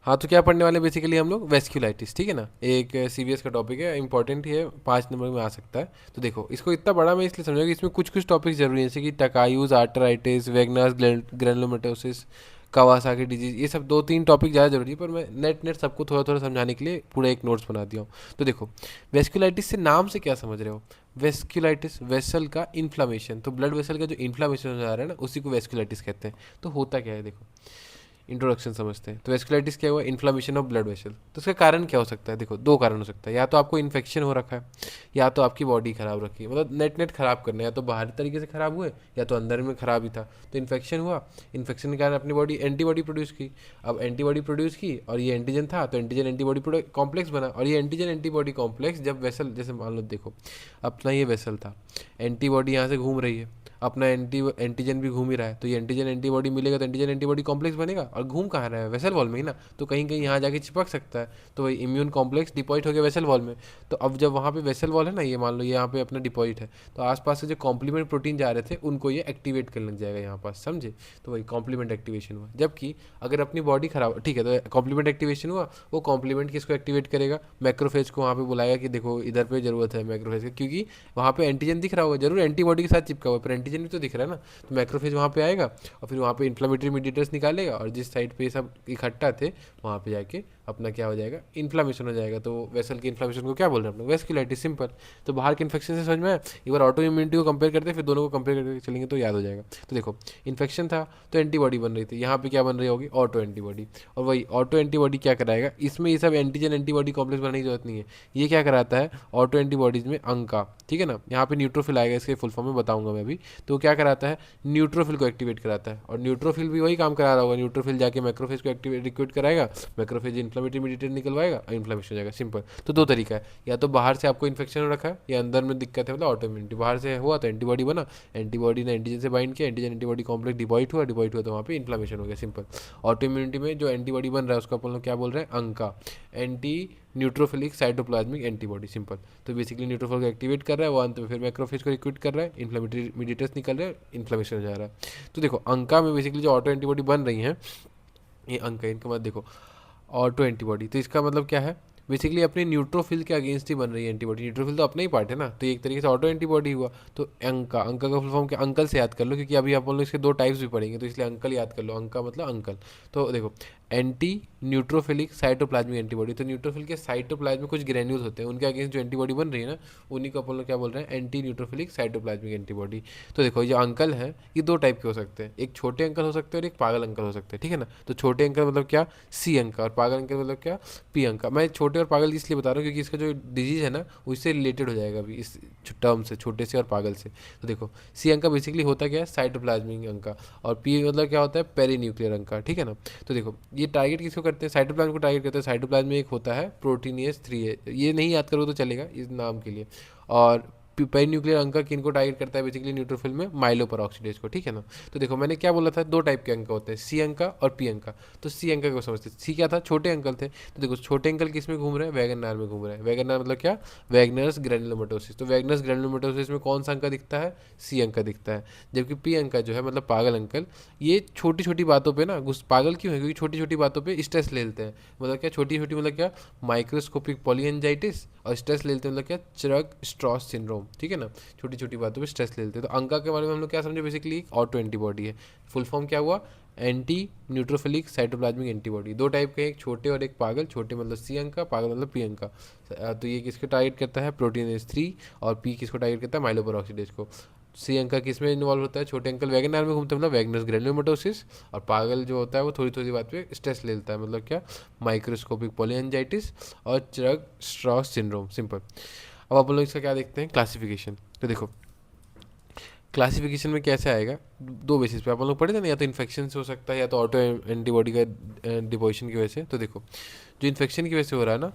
हाँ, तो क्या पढ़ने वाले बेसिकली हम लोग, वेस्क्यूलाइटिस, ठीक है ना, एक सीबीएस का टॉपिक है, इंपॉर्टेंट ही है, 5 नंबर में आ सकता है। तो देखो इसको इतना बड़ा मैं इसलिए समझा कि इसमें कुछ कुछ टॉपिक जरूरी है, जैसे कि टकायूज आर्टराइटिस, वेगनर्स ग्रेनुलोमेटोसिस, कावासाकी डिजीज, ये सब 2-3 टॉपिक ज़्यादा जरूरी है, पर मैं नेट नेट सबको थोड़ा थोड़ा समझाने के लिए पूरा एक नोट्स बना दिया हूँ। तो देखो, वेस्क्यूलाइटिस से नाम से क्या समझ रहे हो? वेस्क्यूलाइटिस, वेसल का इन्फ्लामेशन, तो ब्लड वेसल का जो इन्फ्लामेशन हो जा रहा है ना, उसी को वेस्क्यूलाइटिस कहते हैं। तो होता क्या है देखो, इंट्रोडक्शन समझते हैं। तो वेस्कुलाइटिस क्या हुआ? Inflammation of blood vessel. तो उसका कारण क्या हो सकता है? देखो, दो कारण हो सकता है, या तो आपको इन्फेक्शन हो रखा है, या तो आपकी बॉडी खराब रखी है, मतलब नेट नेट खराब करना है, या तो बाहरी तरीके से खराब हुए, या तो अंदर में खराब ही था। तो इन्फेक्शन हुआ, इन्फेक्शन के कारण अपनी बॉडी एंटीबॉडी प्रोड्यूस की। अब एंटीबॉडी प्रोड्यूस की और ये एंटीजन था, तो एंटीजन एंटीबॉडी कॉम्प्लेक्स बना, और ये एंटीजन एंटीबॉडी कॉम्प्लेक्स जब वेसल, जैसे मान लो देखो अपना ये वेसल था, एंटीबॉडी यहाँ से घूम रही है, अपना एंटीजन भी घूम ही रहा है, तो ये एंटीजन एंटीबॉडी मिलेगा तो एंटीजन एंटीबॉडी कॉम्प्लेक्स बनेगा, और घूम कहाँ रहा है? वेसल वॉल में ही ना, तो कहीं कहीं यहाँ जाके चिपक सकता है, तो वही इम्यून कॉम्प्लेक्स डिपॉजिट हो गया वेसल वॉल में। तो अब जब वहाँ पे वेसल वॉल है ना, ये मान लो यहाँ पे अपना डिपॉजिट है, तो आसपास से जो कॉम्प्लीमेंट प्रोटीन जा रहे थे उनको ये एक्टिवेट करने लग जाएगा यहाँ पास, समझे? तो वही कॉम्प्लीमेंट एक्टिवेशन हुआ। जबकि अगर अपनी बॉडी खराब, ठीक है, तो कॉम्प्लीमेंट एक्टिवेशन हुआ, वो कॉम्प्लीमेंट किसको एक्टिवेट करेगा? मैक्रोफेज को वहाँ पे बुलाएगा कि देखो इधर पे जरूरत है मैक्रोफेज की, क्योंकि वहाँ पे एंटीजन दिख रहा होगा, जरूर एंटीबॉडी के साथ चिपका हुआ, पर एंटीजन भी तो दिख रहा है ना। तो मैक्रोफेज वहाँ पे आएगा और फिर वहाँ पे इन्फ्लामेटरी मीडिएटर्स निकालेगा, और जिस साइड पे ये सब इकट्ठा थे वहाँ पे जाके अपना क्या हो जाएगा? इन्फ्लामेशन हो जाएगा। तो वेसल की इन्फ्लामेशन को क्या बोल रहे हैं हम लोग? Vasculitis, simple. तो बाहर के इन्फेक्शन से समझ में आया। एक बार ऑटो इम्यूनिटी को कंपेयर करते हैं, फिर दोनों को कंपेयर करके चलेंगे तो याद हो जाएगा। तो देखो, इन्फेक्शन था तो एंटीबॉडी बन रही थी, यहाँ पे क्या बन रही होगी? Auto antibody. और वही ऑटो एंटीबॉडी क्या कराएगा? इसमें ये सब एंटीजन एंटीबॉडी कॉम्प्लेक्स बनाने की जरूरत नहीं है। ये क्या कराता है? ऑटो एंटीबॉडीज में अंका, ठीक है ना, यहाँ पे न्यूट्रोफिल आएगा, इसके फुल फॉर्म में बताऊंगा मैं अभी। तो क्या कराता है? न्यूट्रोफिल को एक्टिवेट कराता है, और न्यूट्रोफिल भी वही काम करा रहा होगा, न्यूट्रोफिल जाके मैक्रोफेज को एक्टिवेट कराएगा, मैक्रोफेज इन्फ्लेमेटरी मीडिएटर निकलवाएगा और इन्फ्लेमेशन हो जाएगा, सिंपल। तो दो तरीका है, या तो बाहर से आपको इन्फेक्शन हो रखा है, या अंदर में दिक्कत है, मतलब ऑटो इम्यूनिटी। बाहर से हुआ तो एंटीबॉडी बना, एंटीबॉडी ने एंटीजन से बाइंड किया, एंटीजन एंटीबॉडी कॉम्प्लेक्स डिपॉजिट हुआ तो वहाँ पे इन्फ्लेमेशन हो गया, सिंपल। ऑटो इम्यूनिटी में जो एंटीबॉडी बन रहा है उसको अपन लोग क्या बोल रहे हैं? ANCA, anti neutrophilic cytoplasmic antibody, simple. तो बेसिकली न्यूट्रोफिल को एक्टिवेट कर रहा है, वो अंत में फिर मैक्रोफेज को रिक्रूट कर रहा है, इन्फ्लेमेटरी मीडिएटर्स निकल रहे हैं, इन्फ्लेमेशन हो जा रहा है। तो देखो, अंका में बेसिकली जो ऑटो एंटीबॉडी बन रही हैं, ये अंक है, इनका मतलब देखो, ऑटो एंटीबॉडी, तो इसका मतलब क्या है? बेसिकली अपने न्यूट्रोफिल के अगेंस्ट ही बन रही है एंटीबॉडी। न्यूट्रोफिल तो अपना ही पार्ट है ना, तो ये एक तरीके से ऑटो एंटीबॉडी हुआ। तो अंका, अंका का फुल फॉर्म क्या? अंकल से याद कर लो, क्योंकि अभी आप लोग इसके दो टाइप्स भी पढ़ेंगे, तो इसलिए अंकल याद कर लो, अंका मतलब अंकल। तो देखो, एंटी न्यूट्रोफिलिक साइटोप्लाज्मिक एंटीबॉडी, तो न्यूट्रोफिल के साइटोप्लाज्म में कुछ ग्रेन्यूल्स होते हैं, उनके अगेंस्ट जो एंटीबॉडी बन रही है ना, उन्हीं को अपन लोग क्या बोल रहे हैं? Anti neutrophilic cytoplasmic antibody. तो देखो, ये जो अंकल है ये दो टाइप के हो सकते हैं, एक छोटे अंकल हो सकते हैं और एक पागल अंकल हो सकते हैं, ठीक है ना। तो छोटे अंकल मतलब क्या? सी अंका, और पागल अंकल मतलब क्या? पी अंका। मैं छोटे और पागल इसलिए बता रहा हूँ क्योंकि इसका जो डिजीज है ना उससे रिलेटेड हो जाएगा अभी इस टर्म से, छोटे से और पागल से। तो देखो, सी अंका बेसिकली होता क्या है? साइटोप्लाज्मिक अंका, और पी मतलब क्या होता है? पेरीन्यूक्लियर अंका, ठीक है ना। तो देखो, ये टारगेट किसको करते हैं? साइटोप्लाज्म को टारगेट करते हैं। साइटोप्लाज्म में एक होता है प्रोटीनियस 3 है, ये नहीं याद करो तो चलेगा इस नाम के लिए। और पेरीन्यूक्लियर अंका किनको टारगेट करता है? बेसिकली न्यूट्रोफिल में माइलोपेरोक्सीडेज को, ठीक है ना। तो देखो, मैंने क्या बोला था? दो टाइप के अंक होते हैं, सी अंका और पी अंका। तो सी अंका को समझते हैं, सी क्या था? छोटे अंकल थे। तो देखो, छोटे अंकल किस में घूम रहे हैं? वैगनआर में घूम रहे हैं। वैगनआर मतलब क्या? वैगनर्स ग्रैनुलोमेटोसिस। तो वैगनर्स ग्रैनुलोमेटोसिस में कौन सा अंका दिखता है? सी अंका दिखता है। जबकि पी अंका जो है, मतलब पागल अंकल, ये छोटी छोटी बातों पे ना पागल क्यों है? क्योंकि छोटी छोटी बातों पे स्ट्रेस ले लेते हैं। मतलब क्या? छोटी छोटी मतलब क्या? माइक्रोस्कोपिक पॉलीएंजाइटिस, और स्ट्रेस ले लेते हैं मतलब क्या? चरक स्ट्रॉस सिंड्रोम, ठीक है ना। छोटी छोटी बातों पे स्ट्रेस ले लेते हैं। तो अंका के बारे में हम लोग क्या समझे? बेसिकली ऑटो एंटीबॉडी है। फुल फॉर्म क्या हुआ? Anti neutrophilic cytoplasmic antibody. दो टाइप के, एक छोटे और एक पागल। छोटे मतलब सी अंका, पागल मतलब पी अंका। तो ये किसको टारगेट करता है? प्रोटीनेज 3। और पी किसको टारगेट करता है? माइलोपेरोक्सीडेज को। सी अंका किस में इन्वॉल्व होता है? छोटे अंकल वैगनआर में घूमते हैं, मतलब वैगनस ग्रेनुलोमेटोसिस। और पागल जो होता है वो थोड़ी थोड़ी बात पे स्ट्रेस ले लेता है, मतलब क्या? माइक्रोस्कोपिक पॉलीएंजाइटिस और चरक स्ट्रॉस सिंड्रोम, सिंपल। अब आप लोग इसका क्या देखते हैं? क्लासिफिकेशन। तो देखो, क्लासिफिकेशन में कैसे आएगा? दो बेसिस पे अपन लोग पढ़े थे ना, या तो इन्फेक्शन से हो सकता है, या तो ऑटो एंटीबॉडी का डिपोजिशन की वजह से। तो देखो, जो इन्फेक्शन की वजह से हो रहा है ना,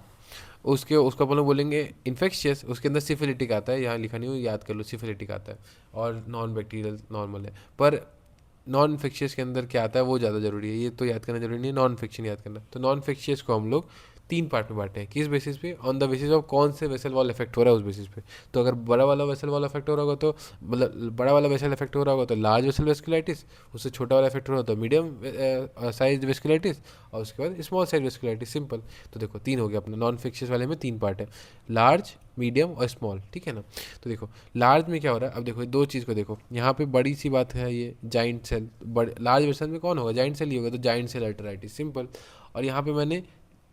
उसके उसको अपन लोग बोलेंगे इन्फेक्शियस। उसके अंदर सिफिलिटिक आता है, यहाँ लिखा नहीं हो, याद कर लो, सिफिलिटिक आता है। और नॉन बैक्टीरियल नॉर्मल है, पर नॉन इन्फेक्शियस के अंदर क्या आता है वो ज़्यादा जरूरी है, ये तो याद करना जरूरी नहीं है, नॉन इन्फेक्शन याद करना। तो नॉन इन्फेक्शियस को हम लोग तीन पार्ट में बांटे हैं। किस बेसिस पे? ऑन द बेसिस ऑफ कौन से वेसल वॉल इफेक्ट हो रहा है उस बेसिस पे। तो अगर बड़ा वाला वेसल वॉल इफेक्ट हो रहा होगा तो मतलब बड़ा वाला वेसल इफेक्ट हो रहा होगा तो लार्ज वेसल वेस्कुलाइटिस, उससे छोटा वाला इफेक्ट हो रहा होता है मीडियम साइज वेस्कुलाइटिस, और उसके बाद स्मॉल साइज वेस्कुलाइटिस। सिंपल। तो देखो तीन हो गया अपना, नॉन इन्फेक्शियस वाले में तीन पार्ट है, लार्ज, मीडियम और स्मॉल, ठीक है ना। तो देखो लार्ज में क्या हो रहा है, अब देखो दो चीज़ को देखो, यहाँ पे बड़ी सी बात है, ये जाइंट सेल, बड़े लार्ज वेसल में कौन होगा, जाइंट सेल ही होगा, तो जाइंट सेल अल्टराइटिस। सिंपल। और यहाँ पे मैंने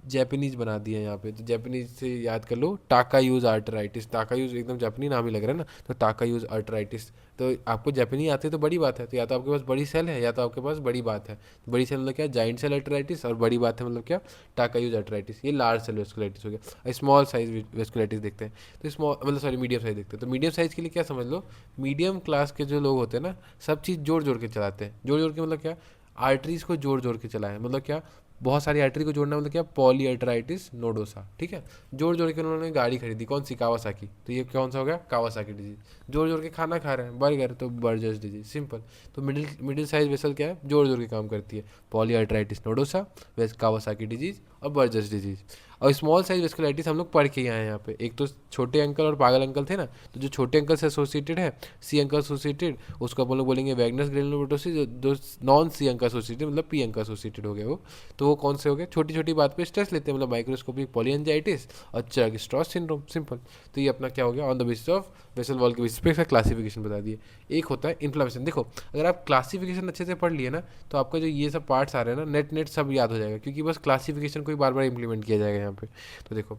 जैपनीज बना दिया है यहाँ पे, तो जैपनीज से याद कर लो, टाका यूज आर्टराइटिस। टाका यूज एकदम जापानी नाम ही लग रहा है ना, तो टाका यूज आर्टराइटिस। तो आपको जापानी आते तो बड़ी बात है, तो या तो आपके पास बड़ी सेल है या तो आपके पास बड़ी बात है। तो बड़ी सेल मतलब क्या, जाइंट सेल आर्टराइटिस, और बड़ी बात है मतलब क्या, टाका यूज आर्टराइटिस। ये लार्ज सेल वेस्कुलाइटिस हो गया। स्मॉल साइज वेस्कुलाइटिस देखते हैं, तो स्मॉल मतलब सॉरी मीडियम साइज देखते हैं। तो मीडियम साइज के लिए क्या समझ लो, मीडियम क्लास के जो लोग होते हैं ना, सब चीज़ जोड़ जोड़ के चलाते हैं। जोड़ जोड़ के मतलब क्या, आर्टरीज को जोड़ जोड़ के चलाएं, मतलब क्या, बहुत सारी आर्टरी को जोड़ना, मतलब क्या, पॉली आर्टराइटिस नोडोसा, ठीक है। जोड़ जोड़ के उन्होंने गाड़ी खरीदी, कौन सी, कावासाकी, तो ये कौन सा हो गया, कावासाकी डिजीज। जोड़ जोड़ के खाना खा रहे हैं, बर्गर, तो बर्जर्स डिजीज। सिंपल। तो मिडिल मिडिल साइज वेसल क्या है, जोड़ जोड़ के काम करती है, पॉली आर्टराइटिस नोडोसा, वेस कावासाकी डिजीज और बर्जर्स डिजीज। और स्मॉल साइज वेस्कुलाइटिस हम लोग पढ़ के ही आए हैं यहाँ पे। एक तो छोटे अंकल और पागल अंकल थे ना, तो जो छोटे अंकल से एसोसिएटेड है, सी अंकल एसोसिएटेड, उसको अपन लोग बोलेंगे वैगनस ग्रेनुलोमेटोसिस। जो नॉन सी अंकल एसोसिएटेड मतलब पी अंकल एसोसिएटेड हो गए वो, तो वो कौन से हो गए, छोटी छोटी बात पे स्ट्रेस लेते हैं, मतलब माइक्रोस्कोपिक पॉलीएंजाइटिस और चर्ग स्ट्रॉस सिंड्रोम। सिंपल। तो ये अपना क्या हो गया, on the basis of vessel wall के बेसिस पे इसका क्लासिफिकेशन बता दिए। एक होता है इन्फ्लेमेशन। देखो अगर आप क्लासिफिकेशन अच्छे से पढ़ लिए ना, तो आपका जो ये सब पार्ट्स आ रहे हैं ना, नेट नेट सब याद हो जाएगा, क्योंकि बस क्लासिफिकेशन को ही बार बार इंप्लीमेंट किया जाएगा यहाँ पे। तो देखो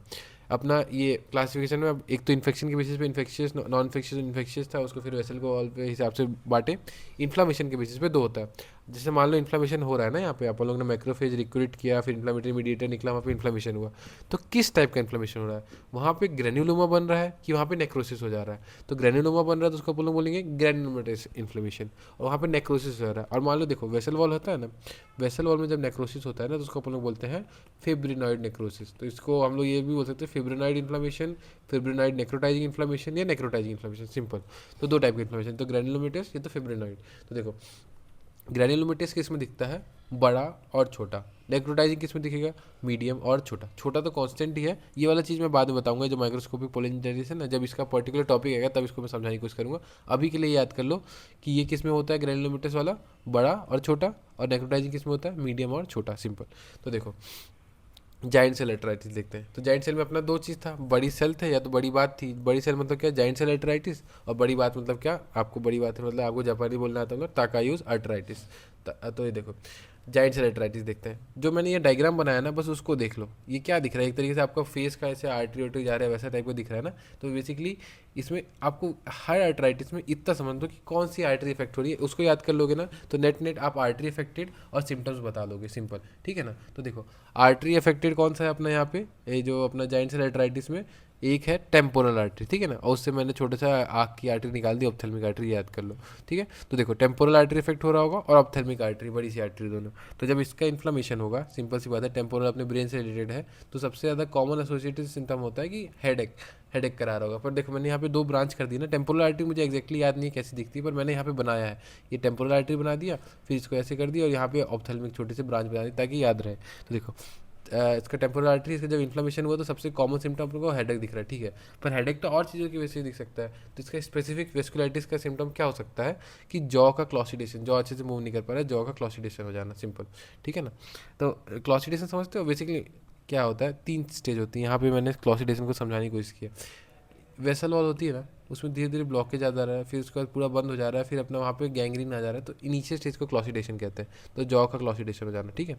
अपना ये क्लासिफिकेशन में अब एक तो इन्फेक्शन के बेसिस पे इन्फेक्शियस, नॉन इन्फेक्शियस, इन्फेक्शियस था, उसको फिर वेसल को वॉल पे हिसाब से बांटे। इन्फ्लामेशन के बेसिस पे दो होता है। जैसे मान लो इन्फ्लामेशन हो रहा है ना, यहाँ पे अपन लोग ने मैक्रोफेज रिक्रूट किया, फिर इन्फ्लामेटरी मीडिएटर निकला, वहाँ पे इन्फ्लामेशन हुआ। तो किस टाइप का इन्फ्लामेशन हो रहा है, वहाँ पे ग्रेन्युलोमा बन रहा है कि वहाँ पे नेक्रोसिस हो जा रहा है। तो ग्रेन्युलोमा बन रहा है तो उसको अपन लोग बोलेंगे ग्रेन्युलोमेटस इन्फ्लेमेशन, और वहाँ पे नेक्रोसिस हो रहा है। और मान लो देखो वेसल वॉल होता है ना, वेसल वॉल में जब नेक्रोसिस होता है ना, तो उसको अपन लोग बोलते हैं फिब्रिनॉइड नेक्रोसिस। तो इसको हम लोग ये भी बोल सकते हैं fibrinoid inflammation, fibrinoid necrotising inflammation या नेक्रोटाइजिंग इन्फ्लामेशन। सिंपल। तो दो टाइप के इन्फ्लामेशन, तो ग्रेन्युलोमेटस या तो फिब्रिनॉइड। तो देखो ग्रेन्युलोमेटस किस में दिखता है, बड़ा और छोटा। नेक्रोटाइजिंग किस में दिखेगा, मीडियम और छोटा। छोटा तो कांस्टेंट ही है, ये वाला चीज़ मैं बाद में बताऊंगा, जो माइक्रोस्कोपिक पोलिंजाइटिस है ना, जब इसका पर्टिकुलर टॉपिक आएगा तब इसको मैं समझाने की कोशिश करूंगा। अभी के लिए याद कर लो कि ये किस में होता है, ग्रेन्युलोमेटस वाला बड़ा और छोटा, और नेक्रोटाइजिंग किस में होता है, मीडियम और छोटा। सिंपल। तो देखो जाइंट सेल अल्टराइटिस देखते हैं। तो जाइंट सेल में अपना दो चीज़ था, बड़ी सेल थे या तो बड़ी बात थी। बड़ी सेल मतलब क्या, जाइंट सेल अल्टराइटिस, और बड़ी बात मतलब क्या, आपको बड़ी बात है मतलब आपको जापानी बोलना आता होगा, टाकायूज अल्टराइटिस। तो ये देखो जाइंट सेल अल्टराइटिस देखते हैं। जो मैंने ये डायग्राम बनाया ना, बस उसको देख लो, ये क्या दिख रहा है, एक तरीके से आपका फेस का ऐसे आर्टरी वार्टरी जा रहा है वैसा टाइप का दिख रहा है ना। तो बेसिकली इसमें आपको हर आर्टराइटिस में इतना समझ दो कि कौन सी आर्टरी इफेक्ट हो रही है, उसको याद कर लोगे ना, तो नेट नेट आप आर्टरी इफेक्टेड और सिम्टम्स बता लोगे। सिंपल। ठीक है ना। तो देखो आर्टरी अफेक्टेड कौन सा है अपना यहाँ पे, ये जो अपना जाइंट सेल आर्टराइटिस में एक है टेम्पोरल आर्टरी, ठीक है ना, और उससे मैंने छोटा सा आँख की आर्टरी निकाल दी, ऑप्थेल्मिक आर्टरी, याद कर लो। ठीक है। तो देखो टेम्पोरल आर्टरी इफेक्ट हो रहा होगा और ऑप्थेल्मिक आर्टरी, बड़ी सी आर्टरी दोनों। तो जब इसका इन्फ्लामेशन होगा, सिंपल सी बात है, टेम्पोरल अपने ब्रेन से रिलेटेड है, तो सबसे ज़्यादा कॉमन एसोसिएटेड सिम्टम होता है कि हेडेक, हेडेक करा रहा होगा। पर देखो मैंने यहाँ पे दो ब्रांच कर दी ना, टेम्पोरल आर्टरी मुझे एक्जैक्टली याद नहीं है कैसी दिखती है, पर मैंने यहाँ पे बनाया है, ये टेम्पोरल आर्टरी बना दिया, फिर इसको ऐसे कर दिया और यहाँ पे ऑप्थेल्मिक छोटी सी ब्रांच बना दी ताकि याद रहे। तो देखो इसका टेम्पोरल आर्टरी, इसका जब इन्फ्लेमेशन हुआ तो सबसे कॉमन सिम्टम अपने को हेडेक दिख रहा है, ठीक है। पर हेडेक तो और चीज़ों की वजह से दिख सकता है। तो इसका स्पेसिफिक वेस्कुलाइटिस का सिम्टम क्या हो सकता है कि जॉ का क्लॉसिडेशन, जॉ अच्छे से मूव नहीं कर पा रहा है, जॉ का क्लॉसिडेशन हो जाना। सिंपल। ठीक है ना। तो क्लॉसिडेशन समझते हो, बेसिकली क्या होता है, तीन स्टेज होती है, यहाँ पे मैंने क्लॉसिडेशन को समझाने की कोशिश की है। वेसल वॉल होती है ना, उसमें धीरे धीरे ब्लॉकेज आ जा रहा है, फिर उसके बाद पूरा बंद हो जा रहा है, फिर अपना वहाँ पे गैंग्रीन आ जा रहा है, तो इनिशियल स्टेज को क्लॉसिडेशन कहते हैं। तो जॉ का क्लॉसिडेशन हो जाना, ठीक है।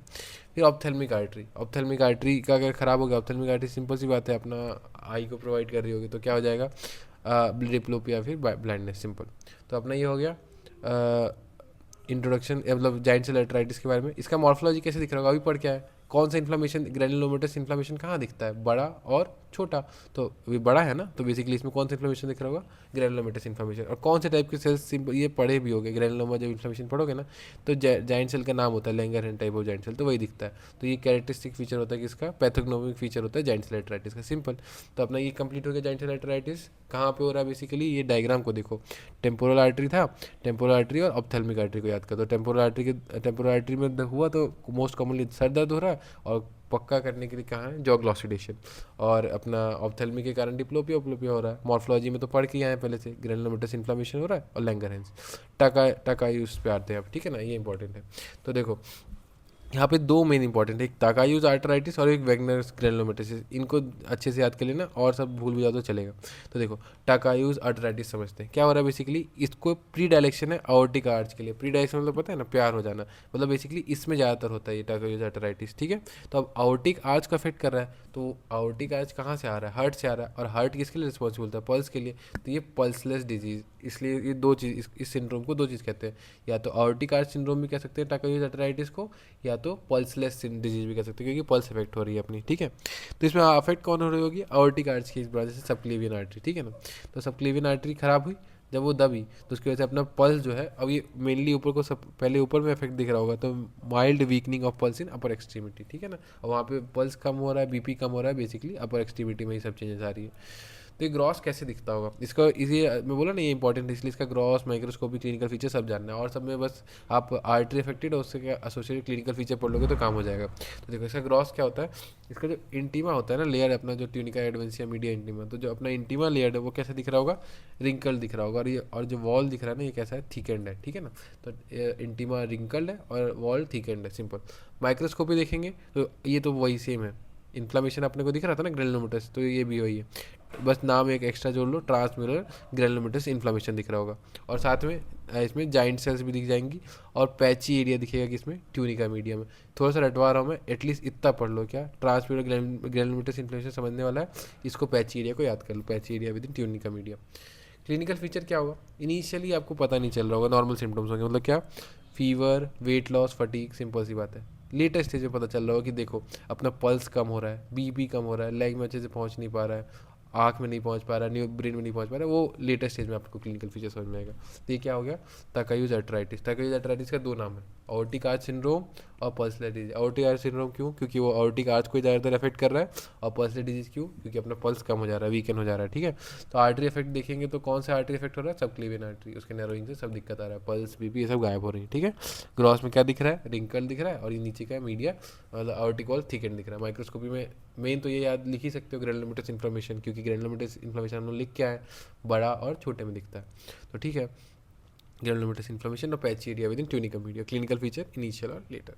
फिर ऑप्थेल्मिक आर्टरी, ऑप्थेल्मिक आर्टरी का अगर खराब हो गया, ऑप्थेल्मिक आर्टरी सिंपल सी बात है, अपना आई को प्रोवाइड कर रही होगी, तो क्या हो जाएगा, डिप्लोपिया, फिर ब्लाइंडनेस। सिंपल। तो अपना ये हो गया इंट्रोडक्शन, मतलब जाइंट सेल आर्टराइटिस के बारे में। इसका मॉर्फोलॉजी कैसे दिख रहा होगा, अभी पढ़ क्या है, कौन सा इन्फ्लामेशन, ग्रेनुलोमेटस इन्फ्लामेशन कहाँ दिखता है, बड़ा और छोटा। तो ये बड़ा है ना, तो बेसिकली इसमें कौन सा इन्फ्लामेशन दिख रहा होगा, ग्रेनुलोमेटस इन्फ्लामेशन। और कौन से टाइप के सेल्स, सिंपल ये पढ़े भी होगे, ग्रेनुलोमा जब इन्फ्लामेशन पढ़ोगे ना, तो जाइंट सेल का नाम होता है Langerhans type of giant cell, तो वही दिखता है। तो ये कैरेक्टरिस्टिक फीचर होता है किसका, पैथोग्नोमिक फीचर होता है जाइंट सेल आर्टराइटिस का। सिंपल। तो अपना ये कंप्लीट हो गया जाइंट सेल आर्टराइटिस। कहाँ पे हो रहा है बेसिकली, ये डायग्राम को देखो, टेम्पोरल आर्टरी था, टेम्पोरल आर्टरी और ऑप्थेल्मिक आर्टरी को याद कर दो। टेम्पोरल आर्टरी में हुआ तो मोस्ट कॉमनली सर दर्द हो रहा है, और पक्का करने के लिए कहाँ है, जॉग्लॉसिडेशन। और अपना ऑप्थेल्मी के कारण डिप्लोपिया उपलोपिया हो रहा है। मॉर्फोलॉजी में तो पढ़ के आए हैं पहले से, ग्रेनुलोमेटस इन्फ्लामेशन हो रहा है और लैंगरहेंस। टाकायूज पे आते हैं आप, ठीक है ना, ये इंपॉर्टेंट है। तो देखो यहाँ पे दो मेन इंपॉर्टेंट है, एक टाकायूज आर्टराइटिस और एक वेगनर्स ग्रेनुलोमेटोसिस। इनको अच्छे से याद कर लेना, और सब भूल भी जाओ तो चलेगा। तो देखो टाकायूज आर्टराइटिस समझते हैं क्या हो रहा है। बेसिकली इसको प्री डायलेक्शन है aortic आर्च के लिए। प्री डायलेक्शन मतलब पता है ना, प्यार हो जाना, मतलब बेसिकली इसमें ज़्यादातर होता है ये टाकायूज आर्टराइटिस, ठीक है। तो अब aortic आर्च का अफेक्ट कर रहा है, तो aortic आर्च कहाँ से आ रहा है, हार्ट से आ रहा है, और हार्ट किसके लिए रिस्पॉन्सिबल था, पल्स के लिए। तो ये पल्सलेस डिजीज, इसलिए ये दो चीज़, इस सिंड्रोम को दो चीज़ कहते हैं, या तो aortic आर्च सिंड्रोम भी कह सकते हैं टाकायूज आर्टराइटिस को, या तो पल्सलेस डिजीज भी कह सकते हैं, क्योंकि पल्स इफेक्ट हो रही है अपनी, ठीक है। तो इसमें अफेक्ट कौन हो रही होगी, aortic आर्च की इस वजह से सबक्लेवियन आर्टरी, ठीक है ना। तो सबक्लेवियन आर्टरी खराब हुई, जब वो दबी तो उसकी वजह से अपना पल्स जो है, अब ये मेनली ऊपर को, सब पहले ऊपर में इफेक्ट दिख रहा होगा, तो mild weakening of pulse in upper extremity, ठीक है ना। और वहाँ पे पल्स कम हो रहा है, बीपी कम हो रहा है, बेसिकली अपर एक्सट्रीमिटी में ही सब चेंजेस आ रही है। तो ये ग्रॉस कैसे दिखता होगा इसका, इसी मैं बोला ना ये इंपॉर्टेंट है, इसलिए इसका ग्रॉस, माइक्रोस्कोपी, क्लिनिकल फीचर सब जानना है। और सब में बस आप आर्टरी अफेक्टेड और उससे एसोसिएटेड क्लिनिकल फीचर पढ़ लोगे तो काम हो जाएगा। तो देखो इसका ग्रॉस क्या होता है, इसका जो इंटीमा होता है ना लेयर, अपना जो ट्यूनिका एडवेंसिया मीडिया इंटीमा, तो जो अपना इंटीमा लेयर है वो कैसा दिख रहा होगा, रिंकल दिख रहा होगा। और जो वॉल दिख रहा है ना, ये कैसा है, थिकेंड है, ठीक है ना। तो इंटीमा रिंकल्ड है और वॉल थिकेंड है, सिंपल। माइक्रोस्कोपी देखेंगे तो ये तो वही सेम है। इन्फ्लामेशन अपने को दिख रहा था ना ग्रेनुलोमेटस, तो ये भी वही है, बस नाम एक एक्स्ट्रा जोड़ लो, ट्रांसम्यूरल ग्रेनुलोमेटस इन्फ्लामेशन दिख रहा होगा। और साथ में इसमें जाइंट सेल्स भी दिख जाएंगी, और पैची एरिया दिखेगा किसमें, ट्यूनिका मीडिया में। थोड़ा सा रटवा रहा हूँ मैं, एटलीस्ट इतना पढ़ लो, क्या ट्रांसम्यूरल ग्रेनुलोमेटस इन्फ्लामेशन समझने वाला है, इसको पैची एरिया को याद कर लो, patchy area within tunica media. Clinical feature क्या होगा, इनिशियली आपको पता नहीं चल रहा होगा, नॉर्मल सिम्टम्स होंगे, मतलब क्या, fever, weight loss, fatigue, simple सी बात है। लेटेस्ट स्टेज में पता चल रहा होगा कि देखो अपना पल्स कम हो रहा है, बीपी कम हो रहा है, लेग में अच्छे से पहुंच नहीं पा रहा है, आँख में नहीं पहुंच पा रहा है, न्यू ब्रेन में नहीं पहुंच पा रहा है, वो लेटेस्ट स्टेज में आपको क्लिनिकल फीचर समझ में आएगा। तो ये क्या हो गया, टाकायूज आर्टराइटिस। टाकायूज आर्टराइटिस का दो नाम है, aortic आर्च सिंड्रोम और pulseless disease. aortic arch syndrome क्यों, क्योंकि वो aortic आर्च को ज़्यादातर अफेक्ट कर रहा है, और पल्सलेस डिजीज क्यों, क्योंकि अपना पल्स कम हो जा रहा है, वीकन हो जा रहा है, ठीक है। तो आर्टरी इफेक्ट देखेंगे तो कौन सा आर्टरी इफेक्ट हो रहा है, सबक्लेवियन आर्टरी, उसके नैरोइंग से सब दिक्कत आ रहा है, पल्स, बीपी, ये सब गायब हो रही है, ठीक है। ग्रॉस में क्या दिख रहा है, रिंकल दिख रहा है, और ये नीचे का मीडिया मतलब aortic वॉल थिकन दिख रहा है। माइक्रोस्कोपी में मेन तो ये याद लिख ही सकते हो, ग्रेनुलोमेटस इन्फ्लामेशन, क्योंकि ग्रेनुलोमेटस इन्फ्लामेशन हम लोग लिख के आए, बड़ा और छोटे में दिखता है, तो ठीक है। ग्रेनुलोमेटस इन्फ्लामेशन और patchy area within tunica media, clinical feature initial और लेटर।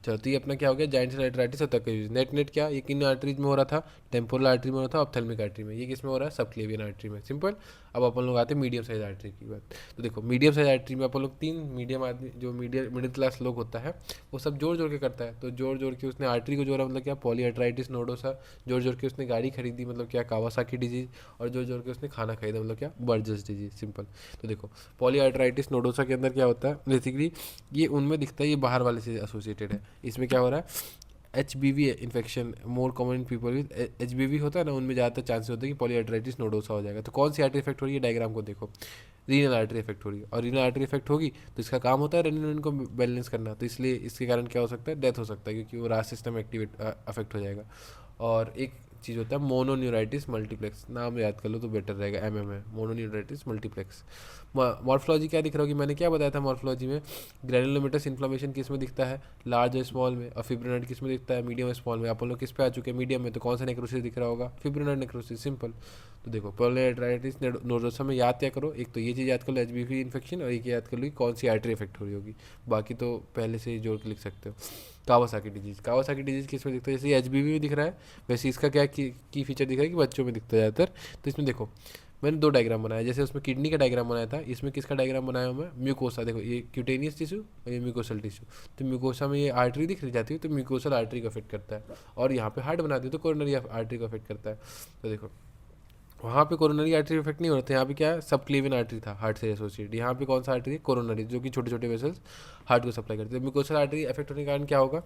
चलो तो ये अपना क्या हो गया, जाइंट सेल आर्टराइटिस और टाकायूज। नेट क्या, ये किन आर्टरीज में हो रहा था, टेम्पोरल आर्टरी में हो रहा था, ऑप्थेल्मिक आर्टरी में। ये किस में हो रहा है, सबक्लेवियन आर्टरी में, सिंपल। अब अपन लोग आते हैं मीडियम साइज आर्टरी की बात। तो देखो मीडियम साइज आर्टरी में अपन लोग तीन मीडियम आदमी, जो मिडिल क्लास लोग होता है, वो सब जोड़ जोड़ के करता है। तो जोड़ जोड़ के उसने आर्टरी को जोड़ा, मतलब क्या, पॉलीआर्टराइटिस नोडोसा। जोड़ जोड़ के उसने गाड़ी खरीदी, मतलब क्या, कावासाकी डिजीज। और जोड़ जोड़ के उसने खाना खरीदा, मतलब क्या, बर्जर्स डिजीज, सिंपल। तो देखो पॉलीआर्टराइटिस नोडोसा के अंदर क्या होता है, बेसिकली ये उनमें दिखता है, ये बाहर वाले से एसोसिएटेड है। इसमें क्या हो रहा है, HBV infection more common in people with HBV होता है ना, उनमें ज़्यादातर चांसेस होते हैं कि पॉलीआर्टराइटिस नोडोसा हो जाएगा। तो कौन सी आर्टरी इफेक्ट हो रही है, डायग्राम को देखो, रीनल आर्टरी इफेक्ट हो रही है। और रीनल आर्टरी इफेक्ट होगी तो इसका काम होता है रेनिन को बैलेंस करना, तो इसलिए इसके कारण क्या हो सकता है, डेथ हो सकता है, क्योंकि वो रास सिस्टम एक्टिवेट अफेक्ट हो जाएगा। और एक चीज़ होता है मोनोन्यूराइटिस मल्टीप्लेक्स, नाम याद कर लो तो बेटर रहेगा, MM है, मोनोन्यूराइटिस मल्टीप्लेक्स। मॉर्फोलॉजी क्या दिख रहा होगी, मैंने क्या बताया था मॉर्फोलॉजी में, ग्रेनुलोमेटस इन्फ्लामेशन किस में दिखता है, लार्ज और स्मॉल में, और फिब्रोनोइड किस में दिखता है, मीडियम और स्मॉल में। अपन लोग किस पे आ चुके हैं, मीडियम में, तो कौन सा नेक्रोसिस दिख रहा होगा, फिब्रोनोइड नेक्रोसिस, सिंपल। तो देखो पॉलीआर्टराइटिस नोडोसा में याद क्या करो, एक तो ये चीज़ याद कर लो HBV इन्फेक्शन, और एक याद कर लो कौन सी आर्टरी इफेक्ट हो रही होगी, बाकी तो पहले से ही जोड़ के लिख सकते हो। कावासाकी डिजीज, कावासाकी डिजीज किस में दिखता है, जैसे HBV में दिख रहा है, वैसे इसका क्या की फीचर दिख रहा है कि बच्चों में दिखता है ज़्यादातर। तो इसमें देखो मैंने दो डायग्राम बनाया, जैसे उसमें किडनी का डायग्राम बनाया था, इसमें किसका डायग्राम बनाया हूँ मैं, म्यूकोसा। देखो ये क्यूटेनियस टिश्यू और ये म्यूकोसल टिश्यू। तो म्यूकोसा में ये आर्टरी दिख रही जाती है, तो म्यूकोसल आर्टरी को अफेक्ट करता है। और यहाँ पे हार्ट बना दी तो कोरोनरी आर्टरी को अफेक्ट करता है। तो देखो वहाँ पे कोरोनरी आर्टरी इफेक्ट नहीं हो रहा था, यहाँ पे क्या है, सबक्लेवियन आर्टरी था हार्ट से एसोसिएटेड। यहाँ पे कौन सा आर्टरी है, कोरोनरी, जो कि छोटे छोटे वेसल्स हार्ट को सप्लाई करते हैं। म्यूकोसल आर्टरी इफेक्ट होने के कारण क्या होगा,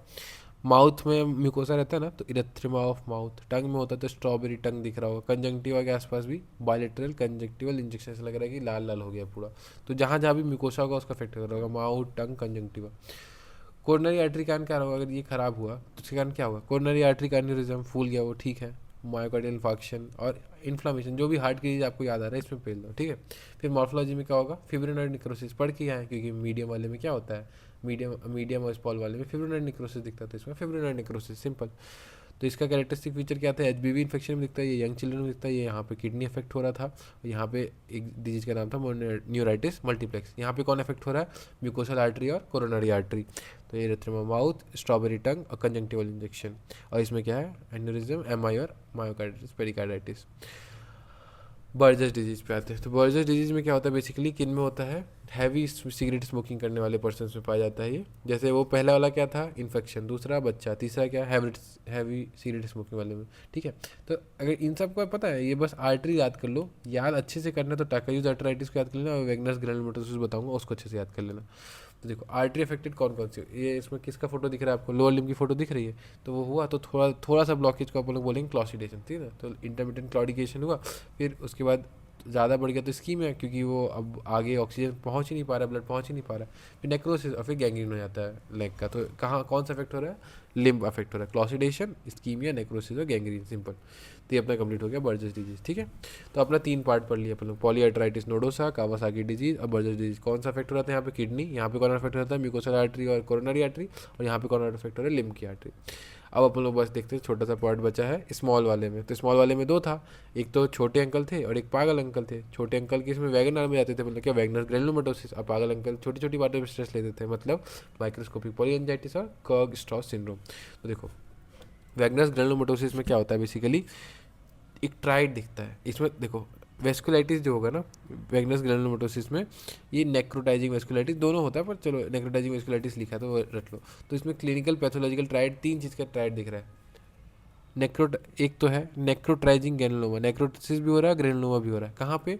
माउथ में म्यूकोसा रहता है ना, तो इरेथ्रिमा ऑफ माउथ। टंग में होता है तो स्ट्रॉबेरी टंग दिख रहा होगा। कंजंक्टिवा के आसपास भी बायलेटरल कंजंक्टिवल इंजेक्शन, ऐसा लग रहा है कि लाल लाल हो गया पूरा। तो जहाँ जहाँ भी म्यूकोसा होगा उसका इफेक्ट कर रहा होगा, माउथ, टंग, कंजंक्टिवा। कोरोनरी आर्टरी कारण क्या होगा, अगर ये खराब हुआ तो उसके कारण क्या होगा, कोरोनरी आर्टरी का एन्यूरिज्म, फूल गया वो, ठीक है। मायोकार्डियल इंफार्क्शन और इन्फ्लामेशन, जो भी हार्ट की चीज़ आपको याद आ रहा है इसमें पेल दो, ठीक है। फिर मॉर्फोलॉजी में क्या होगा, फिब्रिनोइड नेक्रोसिस पढ़ के आए, क्योंकि मीडियम वाले में क्या होता है, मीडियम मीडियम और स्मॉल वाले में फिब्रिनोइड नेक्रोसिस दिखता है, तो इसमें फिब्रिनोइड नेक्रोसिस सिंपल। तो इसका कैरेक्टरिस्टिक फीचर क्या था, एचबीवी इन्फेक्शन में दिखता है, ये यंग चिल्ड्रन में दिखता है, ये यहाँ पे किडनी इफेक्ट हो रहा था, और यहाँ पे एक डिजीज का नाम था न्यूराइटिस मल्टीप्लेक्स। यहाँ पे कौन इफेक्ट हो रहा है, म्यूकोसल आर्टरी और कोरोनरी आर्टरी। तो ये एरिथ्रेमा माउथ, स्ट्रॉबेरी टंग और कंजंक्टिवल इंजेक्शन। और इसमें क्या है, एन्यूरिज्म, एमआई और मायोकार्डिटिस, पेरिकार्डाइटिस। बर्जर्स डिजीज पे आते हैं। तो बर्जर्स डिजीज में क्या होता है, बेसिकली किन में होता है, हैवी सिगरेट स्मोकिंग करने वाले पर्सन में पाया जाता है ये। जैसे वो पहला वाला क्या था, इन्फेक्शन, दूसरा बच्चा, तीसरा क्या, हैवी सिगरेट स्मोकिंग वाले में, ठीक है। तो अगर इन सब को पता है, ये बस आर्टरी याद कर लो, याद अच्छे से करना तो टाकायूज आर्टराइटिस को याद कर लेना, और वेगनस ग्रैनुलोमेटोसिस बताऊंगा उसको अच्छे से याद कर लेना। तो देखो आर्टरी अफेक्टेड कौन कौन सी, ये इसमें किसका फोटो दिख रहा है आपको, लोअर लिम्ब की फोटो दिख रही है, तो वो हुआ तो थोड़ा थोड़ा सा ब्लॉकेज को अपन लोग बोलेंगे क्लॉसिडेशन, ठीक है ना। तो इंटरमीडिएट क्लॉडिकेशन हुआ, फिर उसके बाद ज़्यादा बढ़ गया तो स्कीम है, क्योंकि वो अब आगे ऑक्सीजन पहुंच ही नहीं पा रहा, ब्लड पहुंच ही नहीं पा रहा, फिर नेक्रोसिस और फिर गैंग्रीन हो जाता है लेग का। तो कहाँ कौन सा अफेक्ट हो रहा है, लिम्ब अफेक्ट हो रहा है, क्लॉसिडेशन, स्कीमिया, नेक्रोसिस और गैंग्रीन, सिंपल। तो ये अपना कंप्लीट हो गया बर्जर्स डिजीज, ठीक है। तो अपना 3 पार्ट पढ़ लिया अपन लोग, पॉलीआर्टराइटिस नोडोसा, कावासाकी डिजीज और बर्जर्स डिजीज। कौन सा अफेक्ट हो रहा था यहाँ पे, किडनी, यहाँ पे कौन अफेक्ट हो रहा था, म्यूकोसल आर्टरी और कोरोनरी आर्टरी, और यहाँ पे कौन अफेक्ट हो रहा है, लिम्ब की आर्टरी। अब अपन लोग बस देखते हैं, छोटा सा पार्ट बचा है स्मॉल वाले में। तो स्मॉल वाले में 2 था, एक तो छोटे अंकल थे और एक पागल अंकल थे। छोटे अंकल के इसमें वैगनर में जाते थे, मतलब क्या, वैगनर ग्रैनुलोमेटोसिस, और पागल अंकल छोटी छोटी बातों पर स्ट्रेस लेते थे, मतलब माइक्रोस्कोपिक पॉलीएंजाइटिस और कर्ग स्ट्रॉस सिंड्रोम। तो देखो वैगनस ग्रैनुलोमेटोसिस में क्या होता है, बेसिकली एक ट्राइड दिखता है इसमें। देखो वेस्कुलाइटिस जो होगा ना वैगनस ग्रैनुलोमेटोसिस में, ये नेक्रोटाइजिंग वेस्कुलाइटिस दोनों होता है, पर चलो नेक्रोटाइजिंग वेस्कुलाइटिस लिखा है तो वो रट लो। तो इसमें क्लिनिकल पैथोलॉजिकल ट्राइड, 3 चीज़ का ट्राइड दिख रहा है। एक तो है नेक्रोटाइजिंग ग्रैनुलोमा, नेक्रोटिस भी हो रहा है, ग्रैनुलोमा भी हो रहा है। कहाँ पे,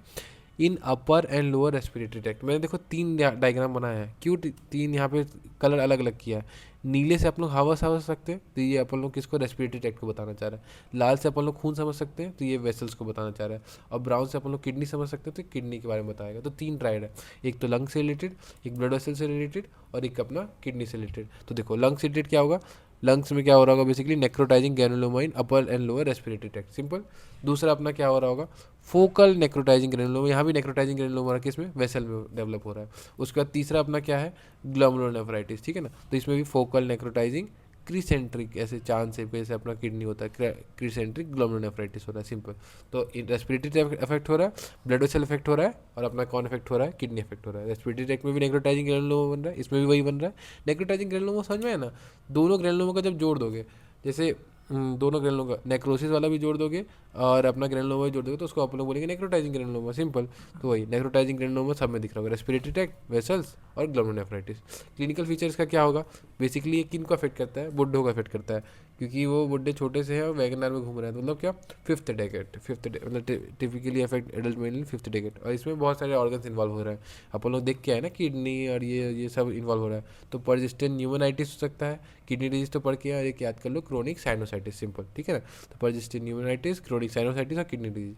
इन upper and lower respiratory tract. मैंने देखो 3 डायग्राम बनाया है, क्यों 3 यहाँ पे कलर अलग अलग किया है। नीले से अपन लोग हवा समझ सकते हैं, तो ये अपन लोग किसको, रेस्पिरेटरी ट्रैक्ट को बताना चाह रहा है। लाल से अपन लोग खून समझ सकते हैं, तो ये वेसल्स को बताना चाह रहा है। और ब्राउन से अपन लोग किडनी समझ सकते हैं, तो किडनी के बारे में बताएगा। तो 3 ट्राइड है, एक तो लंग से रिलेटेड, एक ब्लड वेसल से रिलेटेड, और एक अपना किडनी से रिलेटेड। तो देखो लंग से रिलेटेड क्या होगा, लंग्स में क्या हो रहा होगा, basically necrotising granuloma in upper and lower respiratory tract, simple. दूसरा अपना क्या हो रहा होगा, फोकल नेक्रोटाइजिंग ग्रैनुलोमा, यहाँ भी नेक्रोटाइजिंग ग्रैनुलोमा किस में, वेसल में डेवलप हो रहा है। उसके बाद तीसरा अपना क्या है, ग्लोमेरुलोनेफ्राइटिस, ठीक है ना। तो इसमें भी फोकल नेक्रोटाइजिंग क्रीसेंट्रिक, ऐसे चांद से जैसे अपना किडनी होता है, क्रीसेंट्रिक ग्लोमेरुलोनेफ्राइटिस हो रहा है, सिंपल। तो रेस्पिरेटरी अफेक्ट हो रहा है, ब्लड वेसल इफेक्ट हो रहा है, और अपना कौन इफेक्ट हो रहा है, किडनी इफेक्ट हो रहा है। रेस्पिरेटरी ट्रैक्ट में भी नेक्रोटाइजिंग ग्रैनुलोमा बन रहा है, इसमें भी वही बन रहा है। नेक्रोटाइजिंग ग्रैनुलोमा समझ में है ना, दोनों ग्रैनुलोमा का जब जोड़ दोगे, जैसे दोनों ग्रैनुलोमा नेक्रोसिस वाला भी जोड़ दोगे और अपना ग्रैनुलोमा भी जोड़ दोगे, तो उसको आप लोग बोलेंगे नेक्रोटाइजिंग ग्रैनुलोमा, सिंपल। तो वही नेक्रोटाइजिंग ग्रैनुलोमा सब में दिख रहा होगा, रेस्पिरेटरी ट्रैक्ट, वेसल्स और ग्लोमेरुलोनेफ्राइटिस। क्लिनिकल फीचर्स का क्या होगा, बेसिकली ये किन को अफेक्ट करता है, बुड्ढों को अफेक्ट करता है, क्योंकि वो बुड्ढे छोटे से हैं और वैगन आर में घूम रहे हैं। तो मतलब क्या, फिफ्थ मतलब टिपिकली अफेक्ट एडल्ट मेल इन 5th डेकेड। और इसमें बहुत सारे ऑर्गन्स इन्वॉल्व हो रहे हैं, अपन लोग देख के आए ना, किडनी और ये सब इन्वॉल्व हो रहा है। तो परसिस्टेंट न्यूमोनाइटिस हो सकता है, किडनी डिजीज तो पढ़ के आए, एक याद कर लो, क्रोनिक साइनोसाइटिस, सिंपल, ठीक है ना। तो परसिस्टेंट न्यूमोनाइटिस, क्रोनिक साइनोसाइटिस और किडनी डिजीज।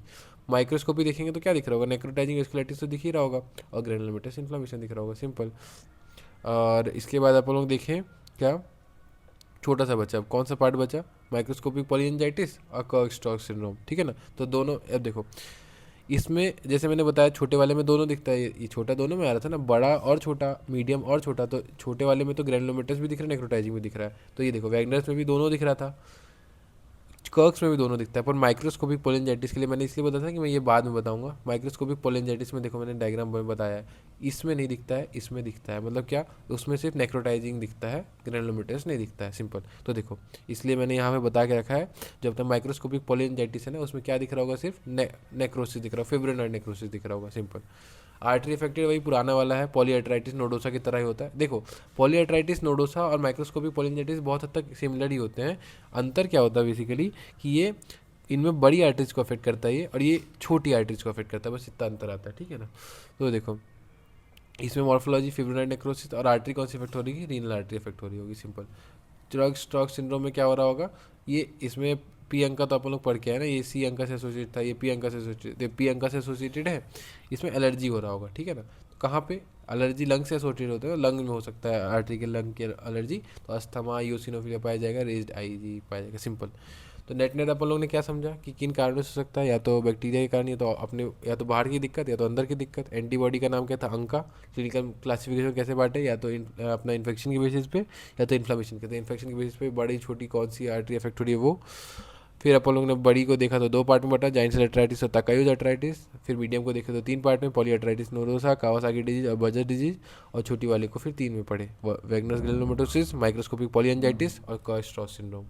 माइक्रोस्कोपी देखेंगे तो क्या दिख रहा होगा, नेक्रोटाइजिंग वेस्कुलाइटिस तो दिख ही रहा होगा, और ग्रैनुलोमेटस इन्फ्लेमेशन दिख रहा होगा, सिंपल। और इसके बाद अपन लोग देखें क्या, छोटा सा बचा, अब कौन सा पार्ट बचा, माइक्रोस्कोपिक पॉलीएंजाइटिस और कर्ग स्टॉक सिंड्रोम, ठीक है ना। तो दोनों, अब देखो इसमें जैसे मैंने बताया छोटे वाले में दोनों दिखता है, ये छोटा दोनों में आ रहा था ना, बड़ा और छोटा, मीडियम और छोटा। तो छोटे वाले में तो ग्रैनुलोमेटस भी दिख रहा है, नेक्रोटाइजिंग भी दिख रहा है। तो ये देखो वैगनर्स में भी दोनों दिख रहा था, कर्क्स में भी दोनों दिखता है। पर माइक्रोस्कोपिक पोलेंजाइटिस के लिए मैंने इसलिए बताया था कि मैं ये बाद में बताऊंगा। माइक्रोस्कोपिक पोलेंजाइटिस में देखो मैंने डायग्राम में बताया है, इसमें नहीं दिखता है, इसमें दिखता है। मतलब क्या, उसमें सिर्फ नेक्रोटाइजिंग दिखता है, ग्रैनुलोमेटस नहीं दिखता है, सिंपल। तो देखो इसलिए मैंने यहाँ पे बता के रखा है, जब तक माइक्रोस्कोपिक पोलेंजाइटिस है ना, उसमें क्या दिख रहा होगा, सिर्फ नेक्रोसिस दिख रहा होगा, फिब्रिनॉइड नेक्रोसिस दिख रहा होगा, सिंपल। आर्टरी इफेक्टेड वही पुराना वाला है, पॉलीआर्टराइटिस नोडोसा की तरह ही होता है। देखो पॉलीआर्टराइटिस नोडोसा और माइक्रोस्कोपिक पॉलीआर्टराइटिस बहुत हद तक सिमिलर ही होते हैं। अंतर क्या होता है बेसिकली, कि ये इनमें बड़ी आर्टरीज को अफेक्ट करता है ये, और ये छोटी आर्टरीज को अफेक्ट करता है, बस इतना अंतर आता है, ठीक है ना। तो देखो इसमें मॉर्फोलॉजी, फिब्रिनॉइड नेक्रोसिस, और आर्टरी कौन सी इफेक्ट हो रही है, रीनल आर्टरी इफेक्ट हो रही होगी, सिंपल। ड्रग स्ट्रोक सिंड्रोम में क्या हो रहा होगा, ये इसमें पी अंक का तो अपन लोग पढ़ के आए ना, ये सी अंक से एसोसिएट था, ये पी अंक से एसोसिएटेड, पी अंक से एसोसिएटेड है, इसमें एलर्जी हो रहा होगा, ठीक है ना। कहाँ पे एलर्जी लंग से एसोसिएटेड होते हैं, लंग में हो सकता है आर्टरी के लंग की एलर्जी, तो अस्थमा यूसिनोफिलिया पाया जाएगा, रेज्ड आई जी पाया जाएगा, सिंपल। तो नेट अपन लोग ने क्या समझा कि किन कारणों से हो सकता है, या तो बैक्टीरिया के कारण, या तो अपने, या तो बाहर की दिक्कत, या तो अंदर की दिक्कत। एंटीबॉडी का नाम क्या था, अंका। क्लिनिकल क्लासिफिकेशन कैसे बांटे, या तो अपना इन्फेक्शन की बेसिस पे, या तो इन्फ्लामेशन के। तो इन्फेक्शन की बेसिस पे बड़ी छोटी कौन सी आर्टरी अफेक्ट हो रही है वो। फिर अपन लोग ने बड़ी को देखा तो दो पार्ट में बटा, जाइंट सेल अर्थराइटिस और तकायुज अर्थराइटिस। फिर मीडियम को देखा तो तीन पार्ट में, पॉली अर्थराइटिस नोरोसा, कावासाकी डिजीज और बजर डिजीज। और छोटी वाले को फिर तीन में पढ़े, वैगनर्स ग्रेनुलोमेटोसिस, माइक्रोस्कोपिक पॉलीएंजाइटिस और कर्स्ट्रॉस सिंड्रोम।